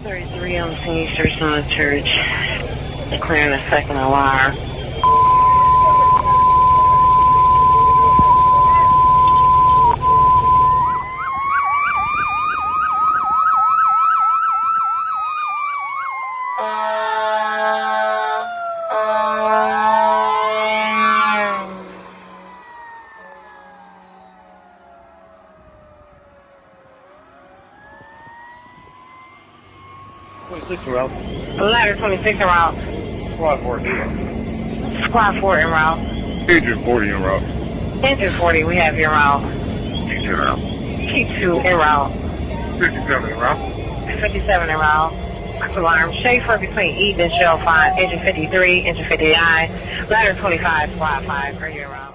33 on the scene, Church on the church. Declaring a second alarm. Route. Ladder 26 en route. Squad 4 here. Squad 4 en route. Agent 40 en route. Engine 40, we have your route. T2 en route. T2 en route. 57 en route. 57 en route. Alarm. Schaefer between Eden and Shell 5. Engine 53, engine 59. Ladder 25, Squad 5, are you en route?